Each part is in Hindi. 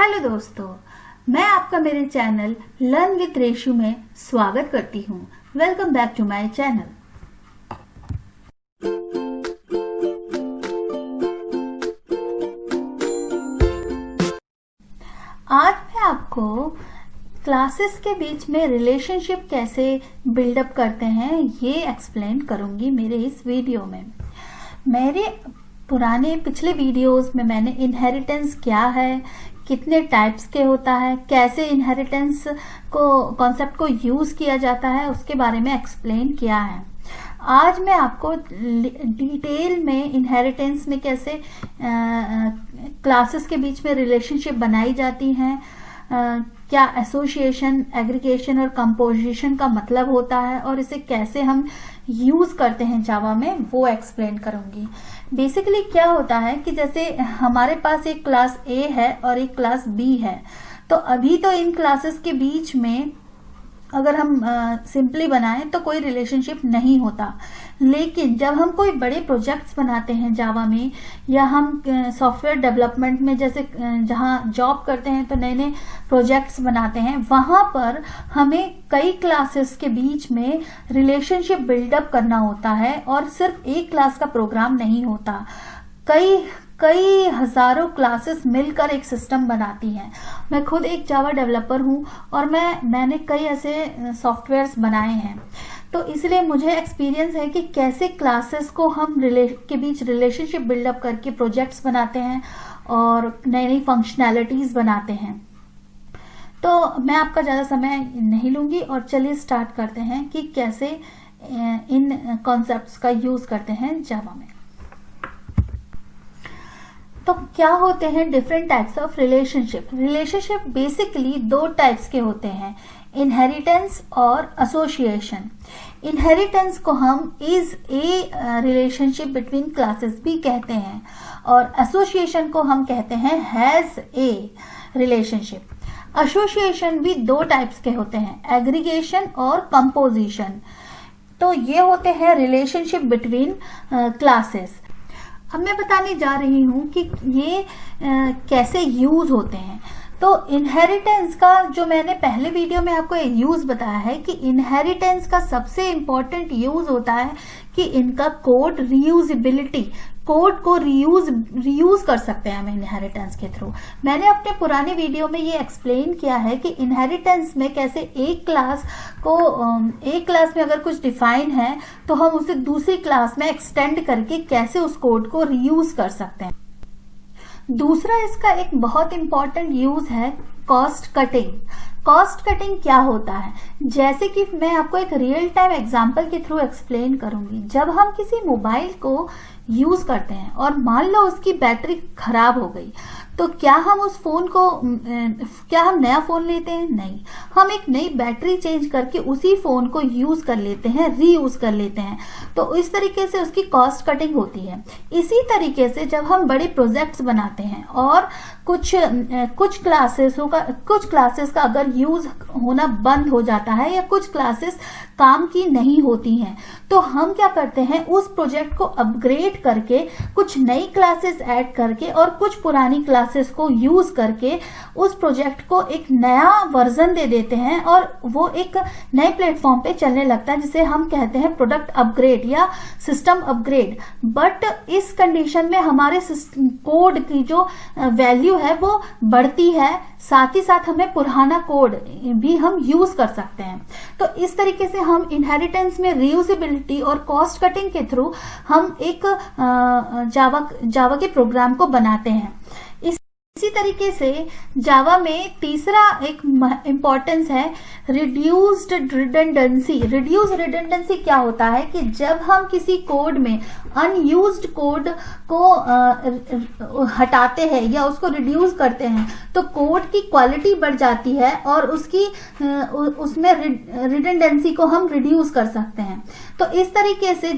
हेलो दोस्तों, मैं आपका मेरे चैनल लर्न विद रेशु में स्वागत करती हूँ। Welcome back to my channel. आज मैं आपको क्लासेस के बीच में रिलेशनशिप कैसे बिल्डअप करते हैं ये एक्सप्लेन करूंगी मेरे इस वीडियो में। मेरे पिछले वीडियोस में मैंने इनहेरिटेंस क्या है, कितने टाइप्स के होता है, कैसे इनहेरिटेंस कॉन्सेप्ट को यूज किया जाता है, उसके बारे में एक्सप्लेन किया है। आज मैं आपको डिटेल में इनहेरिटेंस में कैसे क्लासेस के बीच में रिलेशनशिप बनाई जाती हैं, क्या एसोसिएशन, एग्रीगेशन और कंपोजिशन का मतलब होता है और इसे कैसे हम यूज करते हैं जावा में, वो एक्सप्लेन करूंगी। बेसिकली क्या होता है कि जैसे हमारे पास एक क्लास ए है और एक क्लास बी है, तो अभी तो इन क्लासेस के बीच में अगर हम सिंपली बनाएं तो कोई रिलेशनशिप नहीं होता। लेकिन जब हम कोई बड़े प्रोजेक्ट्स बनाते हैं जावा में, या हम सॉफ्टवेयर डेवलपमेंट में जैसे जहां जॉब करते हैं तो नए नए प्रोजेक्ट्स बनाते हैं, वहां पर हमें कई क्लासेस के बीच में रिलेशनशिप बिल्डअप करना होता है और सिर्फ एक क्लास का प्रोग्राम नहीं होता। कई हजारों क्लासेस मिलकर एक सिस्टम बनाती हैं। मैं खुद एक जावा डेवलपर हूं और मैंने कई ऐसे सॉफ्टवेयर्स बनाए हैं, तो इसलिए मुझे एक्सपीरियंस है कि कैसे क्लासेस को हम के बीच रिलेशनशिप बिल्डअप करके प्रोजेक्ट्स बनाते हैं और नई नई फंक्शनैलिटीज बनाते हैं। तो मैं आपका ज्यादा समय नहीं लूंगी और चलिए स्टार्ट करते हैं कि कैसे इन कॉन्सेप्ट्स का यूज करते हैं जावा में। तो क्या होते हैं different types of relationship basically दो टाइप्स के होते हैं, इनहेरिटेंस और एसोसिएशन। इनहेरिटेंस को हम is a relationship between classes भी कहते हैं और एसोसिएशन को हम कहते हैं हैज ए रिलेशनशिप। एसोसिएशन भी दो टाइप्स के होते हैं, एग्रीगेशन और कंपोजिशन। तो ये होते हैं रिलेशनशिप बिटवीन क्लासेस। अब मैं बताने जा रही हूं कि ये कैसे यूज होते हैं। तो इनहेरिटेंस का जो मैंने पहले वीडियो में आपको यूज बताया है कि इनहेरिटेंस का सबसे इंपॉर्टेंट यूज होता है कि इनका कोड रीयूजेबिलिटी, कोड को रीयूज कर सकते हैं हम इनहेरिटेंस के थ्रू। मैंने अपने पुराने वीडियो में ये एक्सप्लेन किया है कि इनहेरिटेंस में कैसे एक क्लास में अगर कुछ डिफाइन है तो हम उसे दूसरी क्लास में एक्सटेंड करके कैसे उस कोड को रीयूज कर सकते हैं। दूसरा इसका एक बहुत इंपॉर्टेंट यूज है कॉस्ट कटिंग। कॉस्ट कटिंग क्या होता है, जैसे कि मैं आपको एक रियल टाइम एग्जांपल के थ्रू एक्सप्लेन करूंगी। जब हम किसी मोबाइल को यूज करते हैं और मान लो उसकी बैटरी खराब हो गई, तो क्या हम नया फोन लेते हैं? नहीं, हम एक नई बैटरी चेंज करके उसी फोन को यूज कर लेते हैं, रीयूज कर लेते हैं। तो इस तरीके से उसकी कॉस्ट कटिंग होती है। इसी तरीके से जब हम बड़े प्रोजेक्ट्स बनाते हैं और कुछ क्लासेस का अगर यूज होना बंद हो जाता है या कुछ क्लासेस काम की नहीं होती हैं, तो हम क्या करते हैं, उस प्रोजेक्ट को अपग्रेड करके कुछ नई क्लासेस ऐड करके और कुछ पुरानी क्लासेस को यूज करके उस प्रोजेक्ट को एक नया वर्जन दे देते हैं और वो एक नए प्लेटफॉर्म पे चलने लगता है, जिसे हम कहते हैं प्रोडक्ट अपग्रेड या सिस्टम अपग्रेड। बट इस कंडीशन में हमारे कोड की जो वैल्यू है वो बढ़ती है, साथ ही साथ हमें पुराना कोड भी हम यूज कर सकते हैं। तो इस तरीके से हम इनहेरिटेंस में रीयूजेबिलिटी और कॉस्ट कटिंग के थ्रू हम एक जावा के प्रोग्राम को बनाते हैं। इसी तरीके से जावा में तीसरा एक इंपॉर्टेंस है रिड्यूस्ड रिडंडेंसी। रिड्यूस्ड रिडंडेंसी क्या होता है कि जब हम किसी कोड में अनयूज्ड कोड को हटाते हैं या उसको रिड्यूस करते हैं तो कोड की क्वालिटी बढ़ जाती है और उसमें रिडंडेंसी को हम रिड्यूस कर सकते हैं। तो इस तरीके से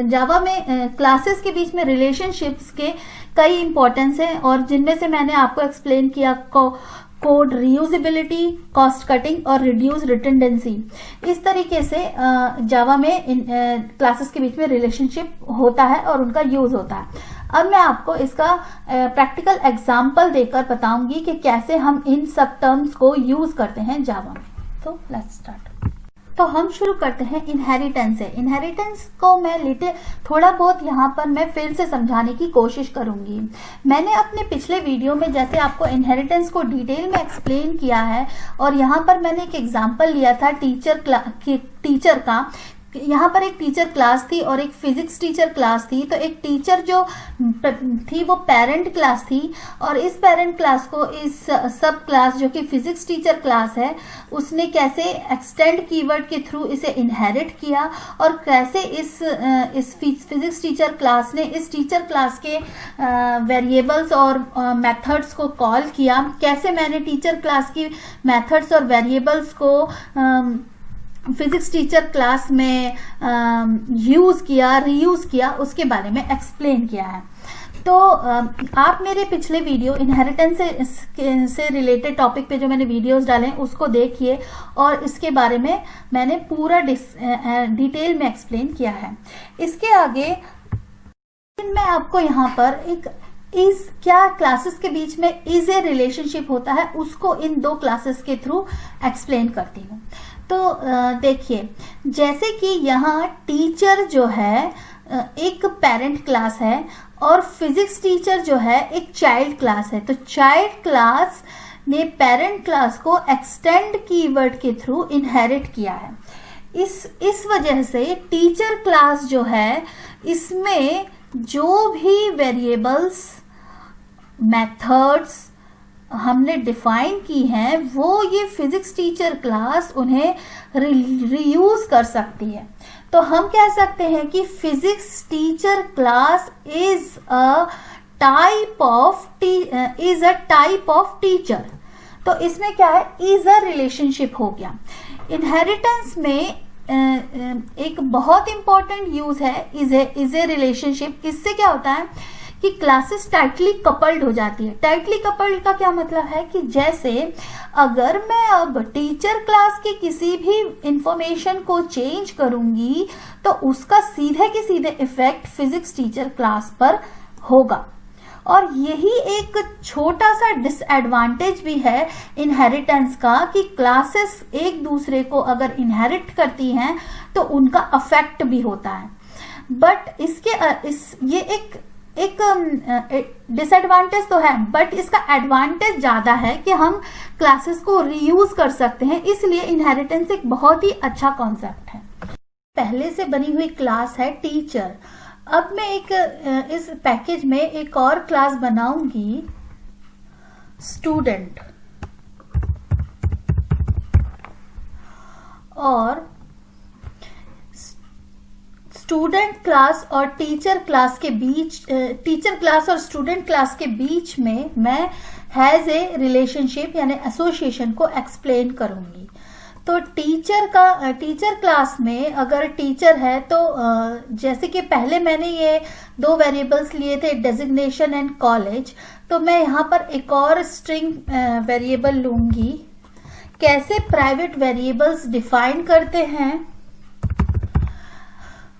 जावा में क्लासेस के बीच में रिलेशनशिप्स के कई इंपॉर्टेंस है और जिनमें से मैंने आपको एक्सप्लेन किया कोड रीयूजेबिलिटी, कॉस्ट कटिंग और रिड्यूस रिडंडेंसी। इस तरीके से जावा में क्लासेस के बीच में रिलेशनशिप होता है और उनका यूज होता है। अब मैं आपको इसका प्रैक्टिकल एग्जाम्पल देकर बताऊंगी कि कैसे हम इन सब टर्म्स को यूज करते हैं जावा में। तो लेट्स स्टार्ट। तो हम शुरू करते हैं इनहेरिटेंस से। इनहेरिटेंस को मैं थोड़ा बहुत यहाँ पर मैं फिर से समझाने की कोशिश करूंगी। मैंने अपने पिछले वीडियो में जैसे आपको इनहेरिटेंस को डिटेल में एक्सप्लेन किया है, और यहाँ पर मैंने एक एग्जांपल लिया था टीचर का। यहाँ पर एक टीचर क्लास थी और एक फिजिक्स टीचर क्लास थी। तो एक टीचर जो थी वो पेरेंट क्लास थी, और इस पेरेंट क्लास को इस सब क्लास जो कि फिजिक्स टीचर क्लास है उसने कैसे एक्सटेंड कीवर्ड के थ्रू इसे इनहेरिट किया, और कैसे इस फिजिक्स टीचर क्लास ने इस टीचर क्लास के वेरिएबल्स और मेथड्स को कॉल किया। कैसे मैंने टीचर क्लास की मेथड्स और वेरिएबल्स को फिजिक्स टीचर क्लास में यूज किया, रीयूज किया, उसके बारे में एक्सप्लेन किया है। तो आप मेरे पिछले वीडियो इनहेरिटेंस से रिलेटेड टॉपिक पे जो मैंने वीडियोस डाले हैं उसको देखिए, और इसके बारे में मैंने पूरा डिटेल में एक्सप्लेन किया है। इसके आगे मैं आपको यहाँ पर क्या क्लासेस के बीच में इज ए रिलेशनशिप होता है उसको इन दो क्लासेस के थ्रू एक्सप्लेन करती हूँ। तो देखिए, जैसे कि यहाँ टीचर जो है एक पेरेंट क्लास है और फिजिक्स टीचर जो है एक चाइल्ड क्लास है। तो चाइल्ड क्लास ने पेरेंट क्लास को एक्सटेंड कीवर्ड के थ्रू इनहेरिट किया है। इस वजह से टीचर क्लास जो है इसमें जो भी वेरिएबल्स, मेथड्स हमने डिफाइन की हैं वो ये फिजिक्स टीचर क्लास उन्हें रीयूज कर सकती है। तो हम कह सकते हैं कि physics teacher class is a type of teacher. तो इसमें क्या है, इज अ रिलेशनशिप हो गया। इनहेरिटेंस में एक बहुत इंपॉर्टेंट यूज है इज ए रिलेशनशिप। इससे क्या होता है कि क्लासेस टाइटली कपल्ड हो जाती है। टाइटली कपल्ड का क्या मतलब है कि जैसे अगर मैं अब टीचर क्लास की किसी भी इंफॉर्मेशन को चेंज करूंगी तो उसका सीधे के सीधे इफेक्ट फिजिक्स टीचर क्लास पर होगा। और यही एक छोटा सा डिसएडवांटेज भी है इनहेरिटेंस का कि क्लासेस एक दूसरे को अगर इनहेरिट करती हैं तो उनका अफेक्ट भी होता है। बट ये एक डिसएडवांटेज तो है, बट इसका एडवांटेज ज्यादा है कि हम क्लासेस को रीयूज कर सकते हैं। इसलिए इनहेरिटेंस एक बहुत ही अच्छा कॉन्सेप्ट है। पहले से बनी हुई क्लास है टीचर। अब मैं इस पैकेज में एक और क्लास बनाऊंगी स्टूडेंट, और स्टूडेंट क्लास और टीचर क्लास के बीच, टीचर क्लास और स्टूडेंट क्लास के बीच में मैं हैज ए रिलेशनशिप यानी एसोसिएशन को एक्सप्लेन करूंगी। तो टीचर क्लास में अगर टीचर है तो जैसे कि पहले मैंने ये दो वेरिएबल्स लिए थे, डेजिग्नेशन एंड कॉलेज, तो मैं यहाँ पर एक और स्ट्रिंग वेरिएबल लूंगी। कैसे प्राइवेट वेरिएबल्स डिफाइन करते हैं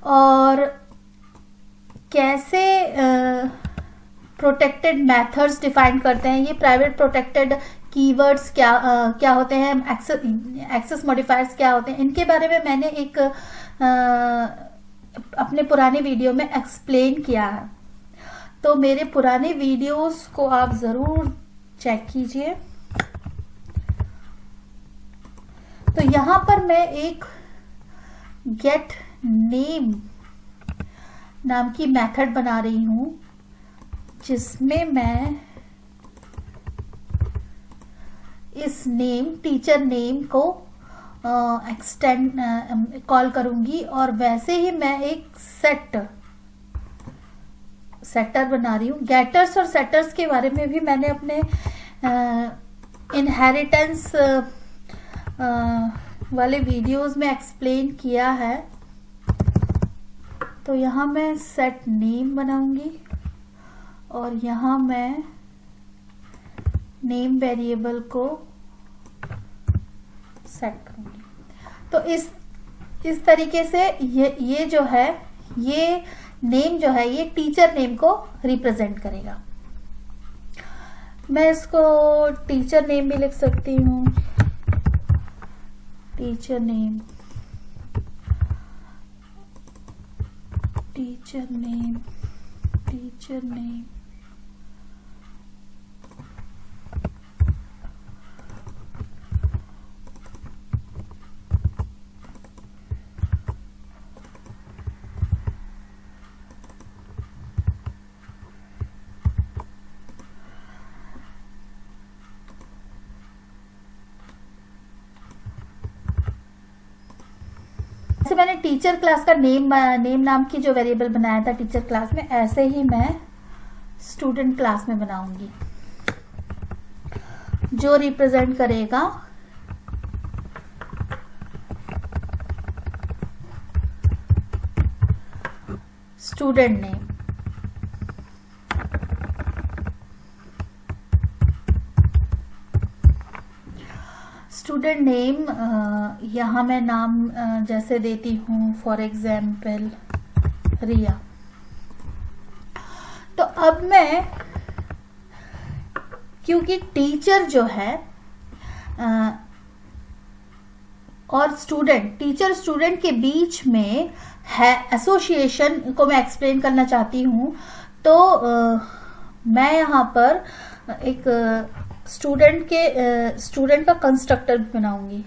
और कैसे प्रोटेक्टेड मेथड्स डिफाइन करते हैं। ये प्राइवेट प्रोटेक्टेड कीवर्ड्स क्या होते हैं, एक्सेस मॉडिफायर्स क्या होते हैं, इनके बारे में मैंने एक अपने पुराने वीडियो में एक्सप्लेन किया है। तो मेरे पुराने वीडियोस को आप जरूर चेक कीजिए। तो यहां पर मैं एक गेट नेम नाम की मेथड बना रही हूं जिसमें मैं इस टीचर नेम को एक्सटेंड कॉल करूंगी, और वैसे ही मैं एक सेटर बना रही हूँ। गेटर्स और सेटर्स के बारे में भी मैंने अपने इनहेरिटेंस वाले वीडियोस में एक्सप्लेन किया है। तो यहाँ मैं सेट नेम बनाऊंगी और यहाँ मैं नेम वेरिएबल को सेट करूंगी। तो इस तरीके से ये जो है ये नेम जो है ये टीचर नेम को रिप्रेजेंट करेगा। मैं इसको टीचर नेम भी लिख सकती हूँ, teacher name, teacher name, teacher name. जैसे मैंने टीचर क्लास का नेम नाम की जो वेरिएबल बनाया था टीचर क्लास में, ऐसे ही मैं स्टूडेंट क्लास में बनाऊंगी, जो रिप्रेजेंट करेगा स्टूडेंट नेम। स्टूडेंट नेम यहाँ मैं नाम जैसे देती हूँ, फॉर एग्जाम्पल रिया। तो अब मैं, क्योंकि टीचर जो है और स्टूडेंट, टीचर स्टूडेंट के बीच में है एसोसिएशन को मैं एक्सप्लेन करना चाहती हूँ, तो मैं यहाँ पर एक स्टूडेंट का कंस्ट्रक्टर भी बनाऊंगी।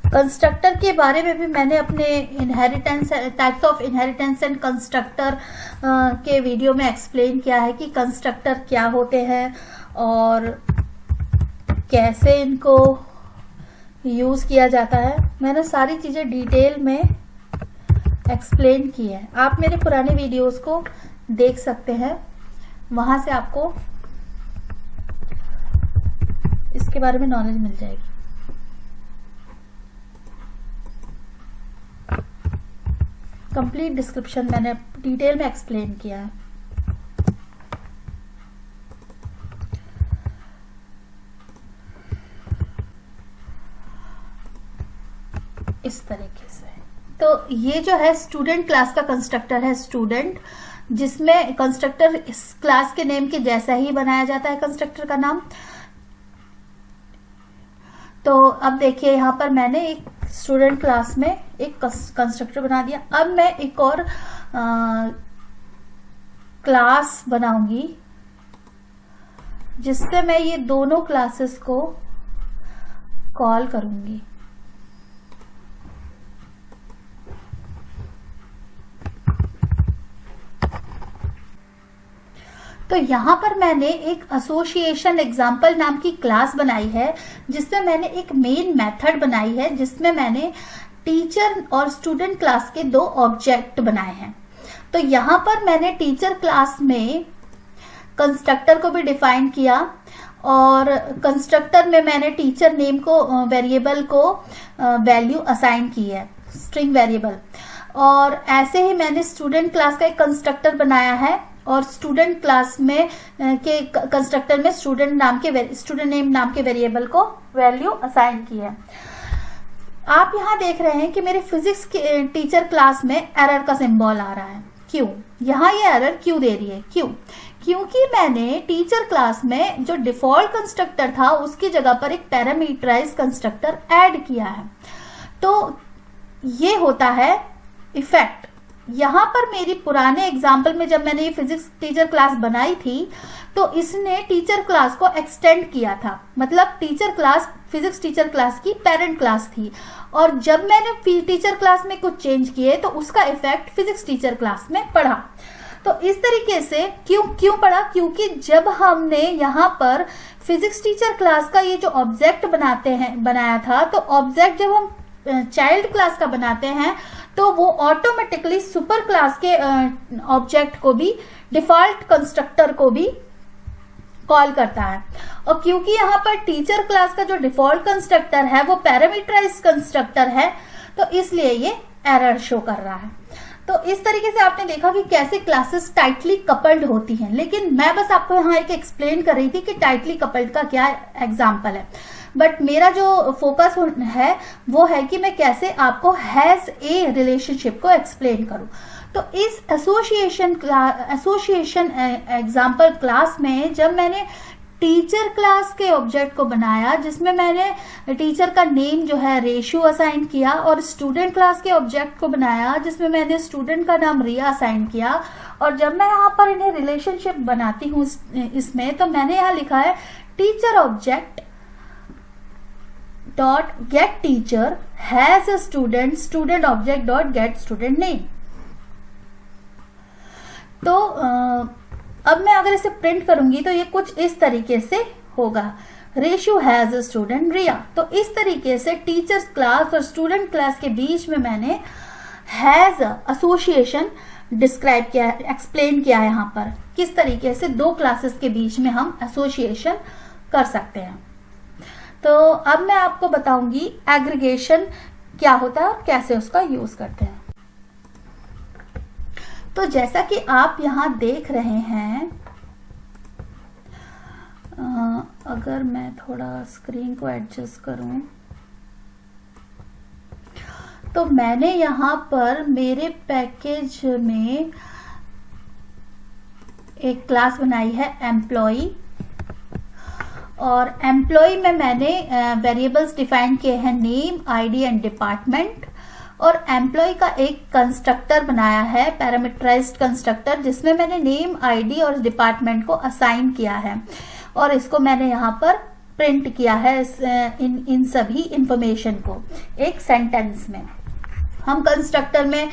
कंस्ट्रक्टर के बारे में भी मैंने अपने inheritance, types of inheritance and constructor के वीडियो में एक्सप्लेन किया है कि कंस्ट्रक्टर क्या होते हैं और कैसे इनको यूज किया जाता है। मैंने सारी चीजें डिटेल में एक्सप्लेन की है, आप मेरे पुराने वीडियोस को देख सकते हैं, वहां से आपको इसके बारे में नॉलेज मिल जाएगी। कंप्लीट डिस्क्रिप्शन मैंने डिटेल में एक्सप्लेन किया है। इस तरीके से, तो ये जो है स्टूडेंट क्लास का कंस्ट्रक्टर है स्टूडेंट, जिसमें कंस्ट्रक्टर इस क्लास के नेम के जैसा ही बनाया जाता है कंस्ट्रक्टर का नाम। तो अब देखिए यहाँ पर मैंने एक स्टूडेंट क्लास में एक कंस्ट्रक्टर बना दिया। अब मैं एक और क्लास बनाऊंगी जिससे मैं ये दोनों क्लासेस को कॉल करूंगी। तो यहाँ पर मैंने एक एसोसिएशन एग्जाम्पल नाम की क्लास बनाई है, जिसमें मैंने एक मेन मेथड बनाई है, जिसमें मैंने टीचर और स्टूडेंट क्लास के दो ऑब्जेक्ट बनाए हैं। तो यहाँ पर मैंने टीचर क्लास में कंस्ट्रक्टर को भी डिफाइन किया और कंस्ट्रक्टर में मैंने टीचर नेम को वेरिएबल को वैल्यू असाइन की है, स्ट्रिंग वेरिएबल। और ऐसे ही मैंने स्टूडेंट क्लास का एक कंस्ट्रक्टर बनाया है और स्टूडेंट क्लास में के कंस्ट्रक्टर में स्टूडेंट नेम नाम के वेरिएबल को वैल्यू असाइन की है। आप यहाँ देख रहे हैं कि मेरे फिजिक्स के टीचर क्लास में एरर का सिंबल आ रहा है। क्यों? यहाँ ये एरर क्यों दे रही है? क्यों? क्योंकि मैंने टीचर क्लास में जो डिफॉल्ट कंस्ट्रक्टर था उसकी जगह पर एक पैरामीटराइज कंस्ट्रक्टर ऐड किया है। तो ये होता है इफेक्ट। यहाँ पर मेरी पुराने एग्जाम्पल में जब मैंने ये फिजिक्स टीचर क्लास बनाई थी तो इसने टीचर क्लास को एक्सटेंड किया था, मतलब teacher class physics teacher class की पेरेंट क्लास थी, और जब मैंने टीचर क्लास में कुछ चेंज किए तो उसका इफेक्ट फिजिक्स टीचर क्लास में पड़ा। तो इस तरीके से क्यों पड़ा? क्योंकि जब हमने यहाँ पर फिजिक्स टीचर क्लास का ये जो ऑब्जेक्ट बनाया था, तो ऑब्जेक्ट जब हम चाइल्ड क्लास का बनाते हैं तो वो ऑटोमेटिकली सुपर क्लास के ऑब्जेक्ट को भी, डिफॉल्ट कंस्ट्रक्टर को भी कॉल करता है। और क्योंकि यहाँ पर टीचर क्लास का जो डिफॉल्ट कंस्ट्रक्टर है वो पैरामीटराइज कंस्ट्रक्टर है, तो इसलिए ये एरर शो कर रहा है। तो इस तरीके से आपने देखा कि कैसे क्लासेस टाइटली कपल्ड होती हैं, लेकिन मैं बस आपको यहाँ एक एक्सप्लेन कर रही थी कि टाइटली कपल्ड का क्या एग्जाम्पल है। बट मेरा जो फोकस है वो है कि मैं कैसे आपको हैज ए रिलेशनशिप को एक्सप्लेन करूं। तो इस एसोसिएशन एग्जाम्पल क्लास में जब मैंने टीचर क्लास के ऑब्जेक्ट को बनाया, जिसमें मैंने टीचर का नेम जो है रेशु असाइन किया, और स्टूडेंट क्लास के ऑब्जेक्ट को बनाया जिसमें मैंने स्टूडेंट का नाम रिया असाइन किया, और जब मैं यहाँ पर इन्हें रिलेशनशिप बनाती हूँ इसमें, तो मैंने यहाँ लिखा है teacher object dot gate teacher has a student, student object dot gate student name. तो अब मैं अगर इसे प्रिंट करूंगी तो ये कुछ इस तरीके से होगा, रेशु हैज अ स्टूडेंट रिया। तो इस तरीके से टीचर्स क्लास और स्टूडेंट क्लास के बीच में मैंने हैज एसोसिएशन डिस्क्राइब किया, एक्सप्लेन किया यहाँ पर किस तरीके से दो क्लासेस के बीच में हम एसोसिएशन कर सकते हैं। तो अब मैं आपको बताऊंगी एग्रीगेशन क्या होता है और कैसे उसका यूज करते हैं। तो जैसा कि आप यहां देख रहे हैं, अगर मैं थोड़ा स्क्रीन को एडजस्ट करूं, तो मैंने यहां पर मेरे पैकेज में एक क्लास बनाई है एम्प्लॉय, और एम्प्लॉय में मैंने वेरिएबल्स डिफाइन किए हैं नेम, आईडी एंड डिपार्टमेंट, और एम्प्लॉय का एक कंस्ट्रक्टर बनाया है पैरामीटराइज्ड कंस्ट्रक्टर, जिसमें मैंने नेम, आईडी और डिपार्टमेंट को असाइन किया है, और इसको मैंने यहाँ पर प्रिंट किया है इन सभी इंफॉर्मेशन को एक सेंटेंस में। हम कंस्ट्रक्टर में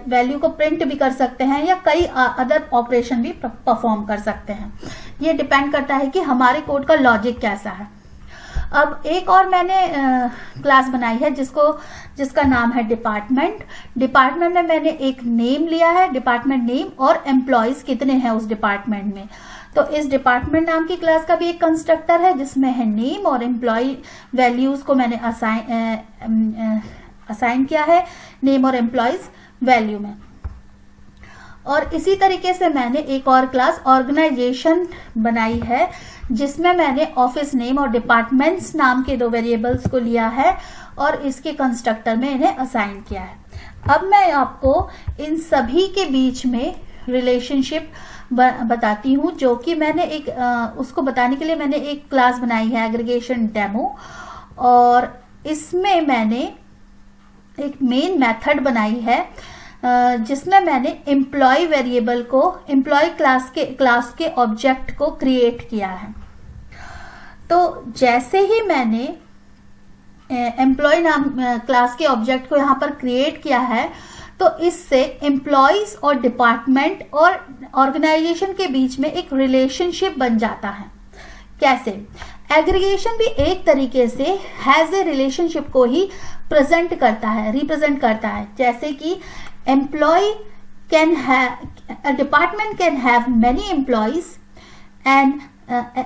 वैल्यू को प्रिंट भी कर सकते हैं या कई अदर ऑपरेशन भी परफॉर्म कर सकते हैं। ये डिपेंड करता है कि हमारे कोड का लॉजिक कैसा है। अब एक और मैंने क्लास बनाई है जिसका नाम है डिपार्टमेंट। डिपार्टमेंट में मैंने एक नेम लिया है, डिपार्टमेंट नेम, और एम्प्लॉयज कितने हैं उस डिपार्टमेंट में। तो इस डिपार्टमेंट नाम की क्लास का भी एक कंस्ट्रक्टर है जिसमें है नेम और एम्प्लॉय वैल्यूज को मैंने असाइन किया है नेम और एम्प्लॉयज वैल्यू में। और इसी तरीके से मैंने एक और क्लास ऑर्गेनाइजेशन बनाई है जिसमें मैंने ऑफिस नेम और डिपार्टमेंट्स नाम के दो वेरिएबल्स को लिया है और इसके कंस्ट्रक्टर में इन्हें असाइन किया है। अब मैं आपको इन सभी के बीच में रिलेशनशिप बताती हूँ, जो कि मैंने उसको बताने के लिए मैंने एक क्लास बनाई है एग्रीगेशन डेमो, और इसमें मैंने एक मेन मेथड बनाई है जिसमें मैंने एम्प्लॉय वेरिएबल को एम्प्लॉय क्लास के ऑब्जेक्ट को क्रिएट किया है। तो जैसे ही मैंने एम्प्लॉय नाम क्लास के ऑब्जेक्ट को यहाँ पर क्रिएट किया है, तो इससे एम्प्लॉयज और डिपार्टमेंट और ऑर्गेनाइजेशन के बीच में एक रिलेशनशिप बन जाता है। कैसे? एग्रीगेशन भी एक तरीके से हैज ए रिलेशनशिप को ही प्रेजेंट करता है, रिप्रेजेंट करता है। जैसे कि employ can have, a department can have many employees and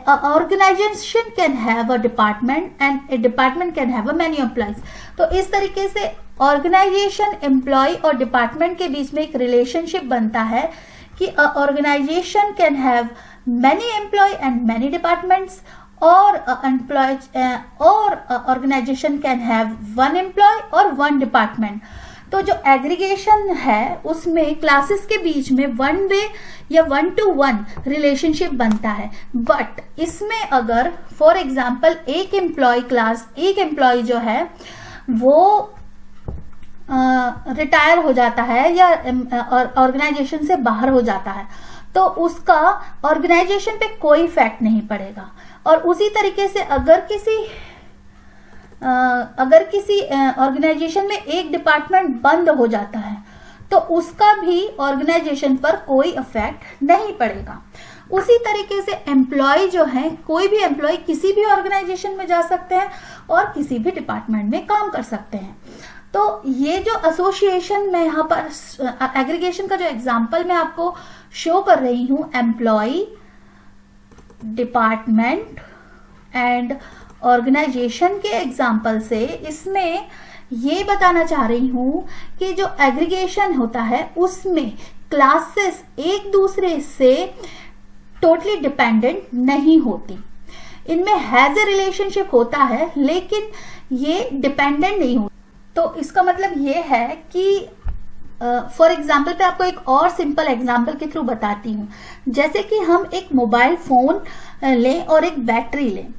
organisation can have a department and a department can have a many employees. तो इस तरीके से ऑर्गेनाइजेशन, एम्प्लॉय और डिपार्टमेंट के बीच में एक रिलेशनशिप बनता है कि organization can have many employ and many departments, और organization can have one employ और वन डिपार्टमेंट। तो जो एग्रीगेशन है उसमें क्लासेस के बीच में वन वे या वन टू वन रिलेशनशिप बनता है। बट इसमें अगर फॉर एग्जांपल एक एम्प्लॉय जो है वो रिटायर हो जाता है या ऑर्गेनाइजेशन से बाहर हो जाता है, तो उसका ऑर्गेनाइजेशन पे कोई इफेक्ट नहीं पड़ेगा। और उसी तरीके से अगर किसी ऑर्गेनाइजेशन में एक डिपार्टमेंट बंद हो जाता है तो उसका भी ऑर्गेनाइजेशन पर कोई इफेक्ट नहीं पड़ेगा। उसी तरीके से एम्प्लॉय जो है, कोई भी एम्प्लॉय किसी भी ऑर्गेनाइजेशन में जा सकते हैं और किसी भी डिपार्टमेंट में काम कर सकते हैं। तो ये जो एसोसिएशन में यहाँ पर एग्रीगेशन का जो एग्जाम्पल मैं आपको शो कर रही हूँ, एम्प्लॉय, डिपार्टमेंट एंड ऑर्गेनाइजेशन के एग्जाम्पल से, इसमें ये बताना चाह रही हूं कि जो एग्रीगेशन होता है उसमें क्लासेस एक दूसरे से टोटली डिपेंडेंट नहीं होती। इनमें हैज ए रिलेशनशिप होता है लेकिन ये डिपेंडेंट नहीं होता। तो इसका मतलब ये है कि फॉर एग्जाम्पल पे आपको एक और सिंपल एग्जाम्पल के थ्रू बताती हूँ। जैसे कि हम एक मोबाइल फोन लें और एक बैटरी लें,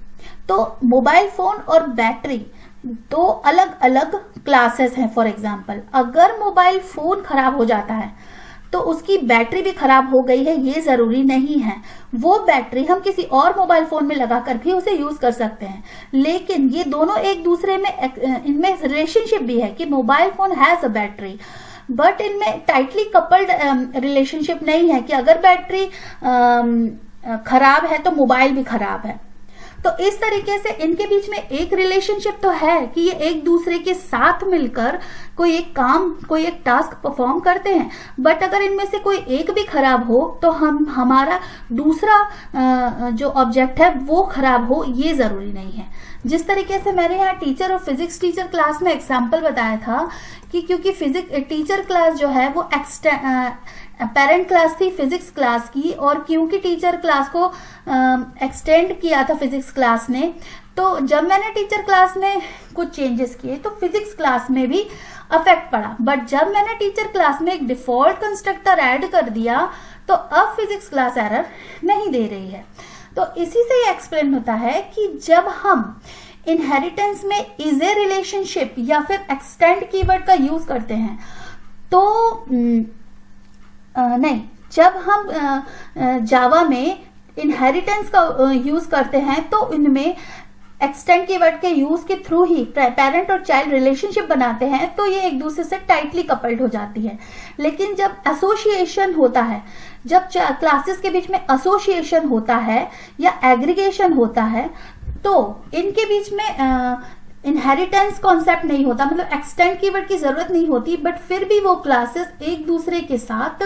तो मोबाइल फोन और बैटरी दो अलग अलग क्लासेस हैं। फॉर एग्जाम्पल अगर मोबाइल फोन खराब हो जाता है तो उसकी बैटरी भी खराब हो गई है ये जरूरी नहीं है। वो बैटरी हम किसी और मोबाइल फोन में लगाकर भी उसे यूज कर सकते हैं, लेकिन ये दोनों एक दूसरे में इनमें रिलेशनशिप भी है कि mobile phone has a battery, but इनमें टाइटली कपल्ड रिलेशनशिप नहीं है कि अगर बैटरी खराब है तो मोबाइल भी खराब है। तो इस तरीके से इनके बीच में एक रिलेशनशिप तो है कि ये एक दूसरे के साथ मिलकर कोई एक काम, कोई एक टास्क परफॉर्म करते हैं, बट अगर इनमें से कोई एक भी खराब हो तो हमारा दूसरा जो ऑब्जेक्ट है वो खराब हो ये जरूरी नहीं है। जिस तरीके से मैंने यहाँ टीचर और फिजिक्स टीचर क्लास में एग्जाम्पल बताया था कि क्योंकि फिजिक्स टीचर क्लास जो है वो पेरेंट क्लास थी फिजिक्स क्लास की, और क्योंकि टीचर क्लास को एक्सटेंड किया था फिजिक्स क्लास ने, तो जब मैंने टीचर क्लास में कुछ चेंजेस किए तो फिजिक्स क्लास में भी अफेक्ट पड़ा। बट जब मैंने टीचर क्लास में एक डिफॉल्ट कंस्ट्रक्टर ऐड कर दिया तो अब फिजिक्स क्लास एरर नहीं दे रही है। तो इसी से ये एक्सप्लेन होता है कि जब हम इनहेरिटेंस में इज ए रिलेशनशिप या फिर एक्सटेंड कीवर्ड का यूज करते हैं तो नहीं, जब हम जावा में इनहेरिटेंस का यूज करते हैं तो इनमें एक्सटेंड कीवर्ड के यूज के थ्रू ही पेरेंट और चाइल्ड रिलेशनशिप बनाते हैं, तो ये एक दूसरे से टाइटली कपल्ड हो जाती है। लेकिन जब एसोसिएशन होता है, जब क्लासेस के बीच में एसोसिएशन होता है या एग्रीगेशन होता है, तो इनके बीच में इनहेरिटेंस कॉन्सेप्ट नहीं होता, मतलब एक्सटेंड कीवर्ड की जरूरत नहीं होती, बट फिर भी वो क्लासेस एक दूसरे के साथ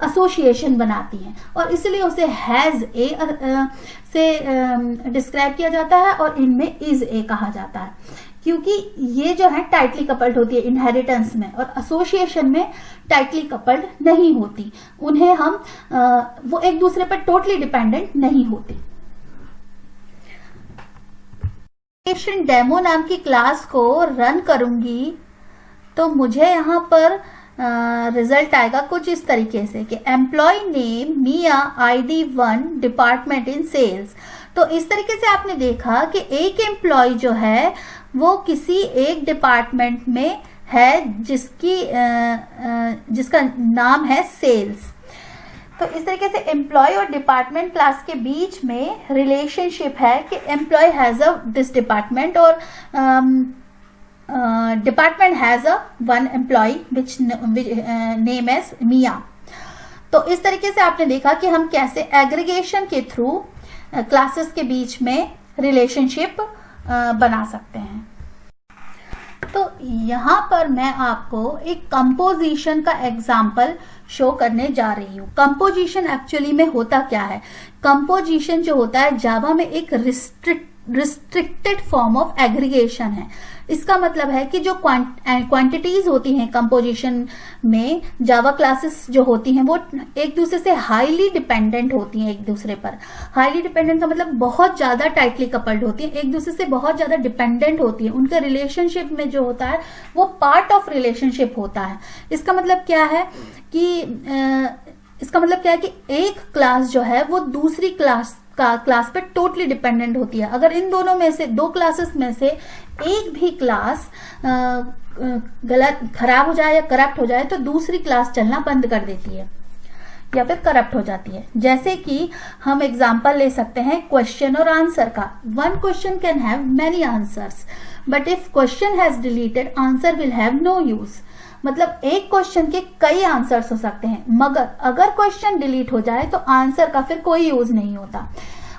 एसोसिएशन बनाती हैं और इसलिए उसे हैज ए से डिस्क्राइब किया जाता है और इनमें इज ए कहा जाता है, क्योंकि ये जो है टाइटली कपल्ड होती है इनहेरिटेंस में, और एसोसिएशन में टाइटली कपल्ड नहीं होती। उन्हें हम वो एक दूसरे पर टोटली डिपेंडेंट नहीं होती। डेमो नाम की क्लास को रन करूंगी तो मुझे यहाँ पर रिजल्ट आएगा कुछ इस तरीके से कि employ name Mia ID 1 department in sales. तो इस तरीके से आपने देखा कि एक एम्प्लॉय जो है वो किसी एक डिपार्टमेंट में है जिसका नाम है सेल्स। तो इस तरीके से एम्प्लॉय और डिपार्टमेंट क्लास के बीच में रिलेशनशिप है कि employ has a this department और department has a one employ which name as मिया। तो इस तरीके से आपने देखा कि हम कैसे एग्रीगेशन के थ्रू क्लासेस के बीच में रिलेशनशिप बना सकते हैं। तो यहाँ पर मैं आपको एक कंपोजिशन का एग्जाम्पल शो करने जा रही हूँ। कंपोजिशन एक्चुअली में होता क्या है? कंपोजिशन जो होता है जावा में एक रिस्ट्रिक्टेड फॉर्म ऑफ एग्रीगेशन है। इसका मतलब है कि जो क्वांटिटीज होती हैं कंपोजिशन में, जावा क्लासेस जो होती हैं वो एक दूसरे से हाईली डिपेंडेंट होती हैं एक दूसरे पर। हाईली डिपेंडेंट का मतलब बहुत ज्यादा टाइटली कपल्ड होती है, एक दूसरे से बहुत ज्यादा डिपेंडेंट होती है। उनका रिलेशनशिप में जो होता है वो पार्ट ऑफ रिलेशनशिप होता है। इसका मतलब क्या है कि एक क्लास जो है वो दूसरी क्लास पे टोटली डिपेंडेंट होती है। अगर इन दोनों में से, दो क्लासेस में से एक भी क्लास गलत खराब हो जाए या करप्ट हो जाए तो दूसरी क्लास चलना बंद कर देती है या फिर करप्ट हो जाती है। जैसे कि हम एग्जांपल ले सकते हैं क्वेश्चन और आंसर का। One question can have many answers but if question has deleted answer will have no use. मतलब एक क्वेश्चन के कई आंसर्स हो सकते हैं, मगर अगर क्वेश्चन डिलीट हो जाए तो आंसर का फिर कोई यूज नहीं होता।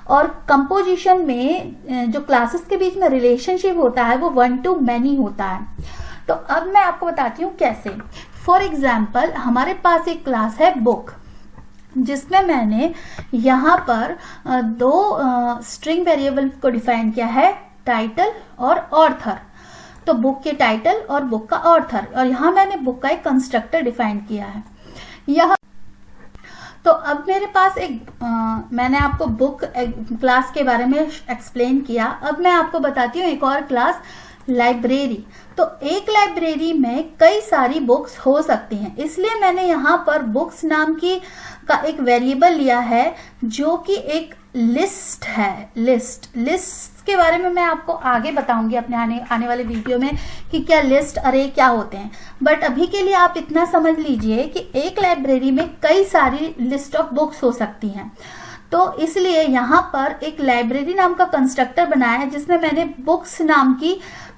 और कंपोजिशन में जो क्लासेस के बीच में रिलेशनशिप होता है वो 1 to many होता है। तो अब मैं आपको बताती हूँ कैसे। फॉर एग्जाम्पल हमारे पास एक क्लास है बुक, जिसमें मैंने यहाँ पर दो स्ट्रिंग वेरिएबल को डिफाइन किया है, टाइटल और ऑथर। तो बुक के टाइटल और बुक का ऑथर, और यहाँ मैंने बुक का एक कंस्ट्रक्टर डिफाइन किया है। यह तो अब मेरे पास मैंने आपको बुक क्लास के बारे में एक्सप्लेन किया। अब मैं आपको बताती हूँ एक और क्लास, लाइब्रेरी। तो एक लाइब्रेरी में कई सारी बुक्स हो सकती हैं, इसलिए मैंने यहाँ पर बुक्स नाम का एक वेरिएबल लिया है जो कि एक लिस्ट है। लिस्ट के बारे में मैं आपको आगे बताऊंगी अपने आने वाले वीडियो में कि क्या लिस्ट अरे क्या होते हैं, बट अभी के लिए आप इतना समझ लीजिए कि एक लाइब्रेरी में कई सारी लिस्ट ऑफ बुक्स हो सकती हैं। तो इसलिए यहाँ पर एक लाइब्रेरी नाम का कंस्ट्रक्टर बनाया है जिसमें मैंने बुक्स नाम की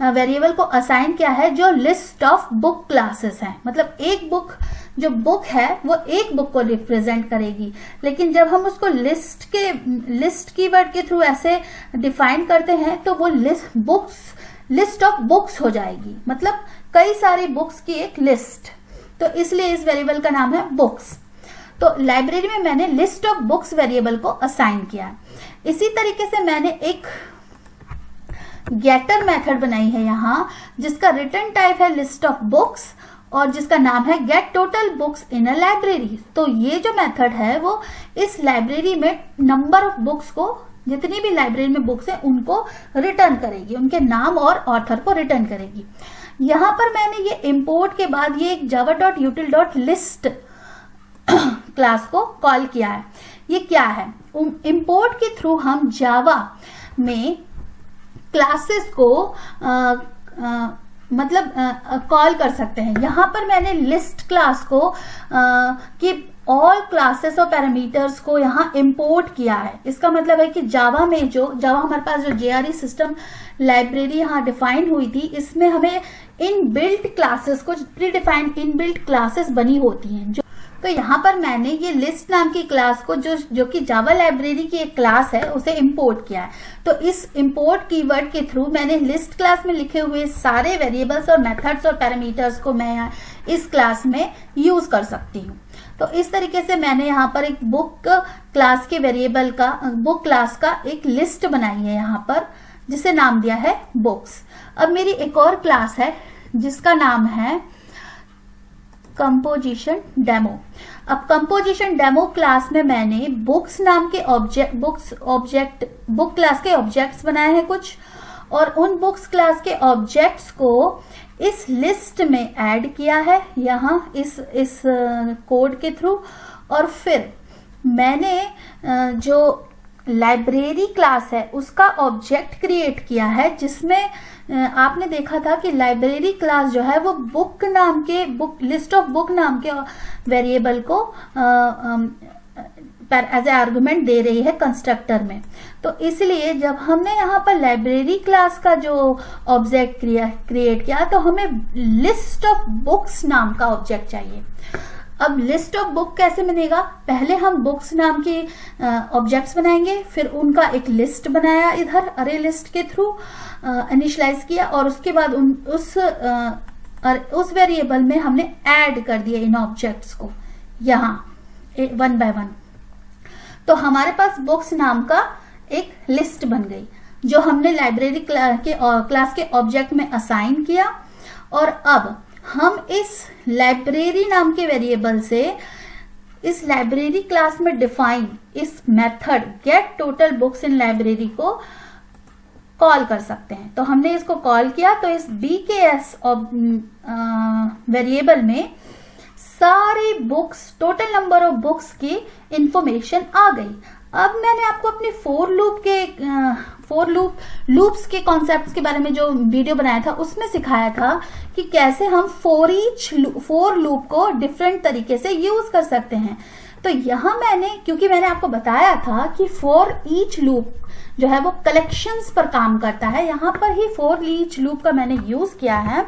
वेरिएबल को असाइन किया है जो लिस्ट ऑफ बुक क्लासेस हैं। मतलब एक बुक जो बुक है वो एक बुक को रिप्रेजेंट करेगी, लेकिन जब हम उसको लिस्ट कीवर्ड के थ्रू ऐसे डिफाइन करते हैं तो वो लिस्ट ऑफ बुक्स हो जाएगी, मतलब कई सारी बुक्स की एक लिस्ट। तो इसलिए इस वेरिएबल का नाम है बुक्स। तो लाइब्रेरी में मैंने लिस्ट ऑफ बुक्स वेरिएबल को असाइन किया। इसी तरीके से मैंने एक गेटर मेथड बनाई है यहाँ, जिसका रिटर्न टाइप है लिस्ट ऑफ बुक्स और जिसका नाम है get total books in a library. तो ये जो मेथड है वो इस लाइब्रेरी में नंबर ऑफ बुक्स को, जितनी भी लाइब्रेरी में बुक्स हैं उनको रिटर्न करेगी, उनके नाम और ऑथर को रिटर्न करेगी। यहाँ पर मैंने ये इंपोर्ट के बाद ये एक java.util.list क्लास को कॉल किया है। ये क्या है? इंपोर्ट के थ्रू हम जावा में क्लासेस को मतलब कॉल कर सकते हैं। यहाँ पर मैंने लिस्ट क्लास को कि ऑल क्लासेस और पैरामीटर्स को यहाँ इंपोर्ट किया है। इसका मतलब है कि जावा में जावा हमारे पास जो JRE सिस्टम लाइब्रेरी यहाँ डिफाइन हुई थी, इसमें हमें इनबिल्ट क्लासेस को प्री डिफाइंड इनबिल्ट क्लासेस बनी होती हैं। तो यहाँ पर मैंने ये लिस्ट नाम की क्लास को जो कि जावा लाइब्रेरी की एक क्लास है उसे इंपोर्ट किया है। तो इस इंपोर्ट कीवर्ड के थ्रू मैंने लिस्ट क्लास में लिखे हुए सारे वेरिएबल्स और मेथड्स और पैरामीटर्स को मैं इस क्लास में यूज कर सकती हूँ। तो इस तरीके से मैंने यहाँ पर एक बुक क्लास के वेरिएबल का बुक क्लास का एक लिस्ट बनाई है यहाँ पर, जिसे नाम दिया है बुक्स। अब मेरी एक और क्लास है जिसका नाम है कंपोजिशन डेमो। अब कंपोजिशन डेमो क्लास में मैंने बुक्स नाम के बुक क्लास के ऑब्जेक्ट्स बनाए हैं कुछ, और उन बुक्स क्लास के ऑब्जेक्ट्स को इस लिस्ट में ऐड किया है यहाँ इस कोड के थ्रू। और फिर मैंने जो लाइब्रेरी क्लास है उसका ऑब्जेक्ट क्रिएट किया है, जिसमें आपने देखा था कि लाइब्रेरी क्लास जो है वो लिस्ट ऑफ बुक नाम के वेरिएबल को एज ए आर्गुमेंट दे रही है कंस्ट्रक्टर में। तो इसलिए जब हमने यहाँ पर लाइब्रेरी क्लास का जो ऑब्जेक्ट क्रिएट किया तो हमें लिस्ट ऑफ बुक्स नाम का ऑब्जेक्ट चाहिए। अब लिस्ट ऑफ बुक कैसे बनेगा? पहले हम बुक्स नाम के ऑब्जेक्ट्स बनाएंगे, फिर उनका एक लिस्ट बनाया इधर अरे लिस्ट के थ्रू इनिशियलाइज किया, और उसके बाद उस वेरिएबल में हमने ऐड कर दिया इन ऑब्जेक्ट्स को यहाँ वन बाय वन। तो हमारे पास बुक्स नाम का एक लिस्ट बन गई जो हमने लाइब्रेरी क्लास के ऑब्जेक्ट में असाइन किया। और अब हम इस लाइब्रेरी नाम के वेरिएबल से इस लाइब्रेरी क्लास में डिफाइन इस मेथड गेट टोटल बुक्स इन लाइब्रेरी को कॉल कर सकते हैं। तो हमने इसको कॉल किया तो इस BKS वेरिएबल में सारी books, total number of books की इंफॉर्मेशन आ गई। अब मैंने आपको अपने लूप्स के कॉन्सेप्ट्स के बारे में जो वीडियो बनाया था उसमें सिखाया था कि कैसे हम फॉर लूप को डिफरेंट तरीके से यूज कर सकते हैं। तो यहाँ क्योंकि मैंने आपको बताया था कि फॉर ईच लूप जो है वो कलेक्शंस पर काम करता है, यहाँ पर ही फॉर ईच लूप का मैंने यूज किया है।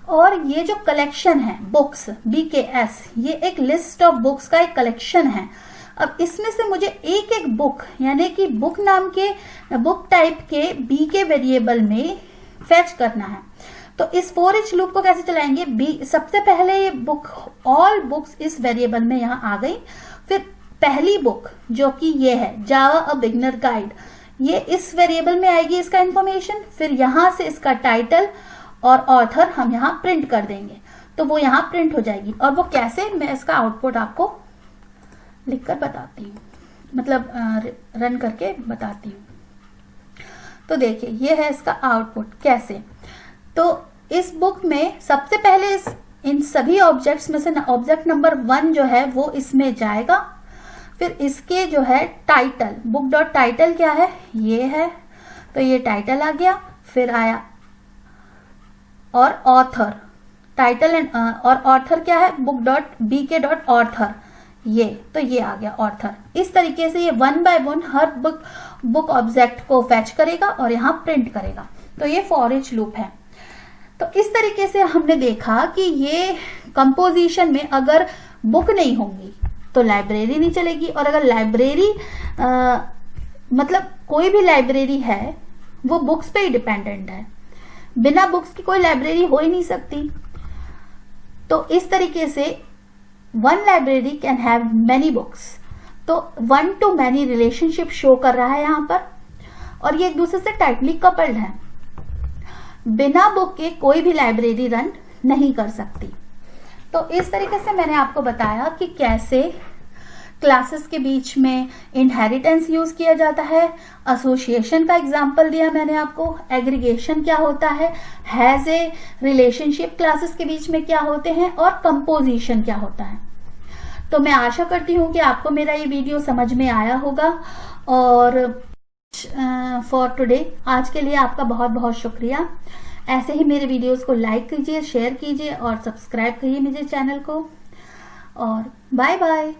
और ये जो कलेक्शन है बुक्स BKS, ये एक लिस्ट ऑफ बुक्स का एक कलेक्शन है। अब इसमें से मुझे एक एक बुक यानी कि बुक नाम के बुक टाइप के B के वेरिएबल में फेच करना है। तो इस फॉर ईच लूप को कैसे चलाएंगे? सबसे पहले ये बुक ऑल बुक्स इस वेरिएबल में यहाँ आ गई। फिर पहली बुक जो कि ये है जावा अ बिगनर गाइड, ये इस वेरिएबल में आएगी इसका इंफॉर्मेशन। फिर यहाँ से इसका टाइटल और ऑथर हम यहाँ प्रिंट कर देंगे, तो वो यहाँ प्रिंट हो जाएगी। और वो कैसे, मैं इसका आउटपुट आपको लिखकर बताती हूँ, मतलब रन करके बताती हूँ। तो देखिए ये है इसका आउटपुट कैसे। तो इस बुक में सबसे पहले इन सभी ऑब्जेक्ट्स में से ऑब्जेक्ट नंबर 1 जो है वो इसमें जाएगा। फिर इसके जो है टाइटल, बुक डॉट टाइटल क्या है, ये है, तो ये टाइटल आ गया। फिर आया और ऑथर, टाइटल एंड और ऑथर क्या है, बुक डॉट बी के डॉट ऑथर, ये, तो ये आ गया ऑथर। इस तरीके से ये 1 बाय 1 हर बुक ऑब्जेक्ट को फैच करेगा और यहाँ प्रिंट करेगा। तो ये फॉर ईच लूप है। तो इस तरीके से हमने देखा कि ये कंपोजिशन में अगर बुक नहीं होंगी तो लाइब्रेरी नहीं चलेगी, और अगर लाइब्रेरी मतलब कोई भी लाइब्रेरी है वो बुक्स पे ही डिपेंडेंट है, बिना बुक्स की कोई लाइब्रेरी हो ही नहीं सकती। तो इस तरीके से one library can have many books. तो 1 to many रिलेशनशिप शो कर रहा है यहाँ पर, और ये एक दूसरे से टाइटली कपल्ड है। बिना बुक के कोई भी लाइब्रेरी रन नहीं कर सकती। तो इस तरीके से मैंने आपको बताया कि कैसे क्लासेस के बीच में इनहेरिटेंस यूज किया जाता है, एसोसिएशन का एग्जांपल दिया मैंने आपको, एग्रीगेशन क्या होता है, हैज ए रिलेशनशिप क्लासेस के बीच में क्या होते हैं, और कंपोजिशन क्या होता है। तो मैं आशा करती हूँ कि आपको मेरा ये वीडियो समझ में आया होगा। और फॉर टुडे, आज के लिए आपका बहुत बहुत शुक्रिया। ऐसे ही मेरे वीडियोस को लाइक कीजिए, शेयर कीजिए और सब्सक्राइब करिए मेरे चैनल को। और बाय बाय।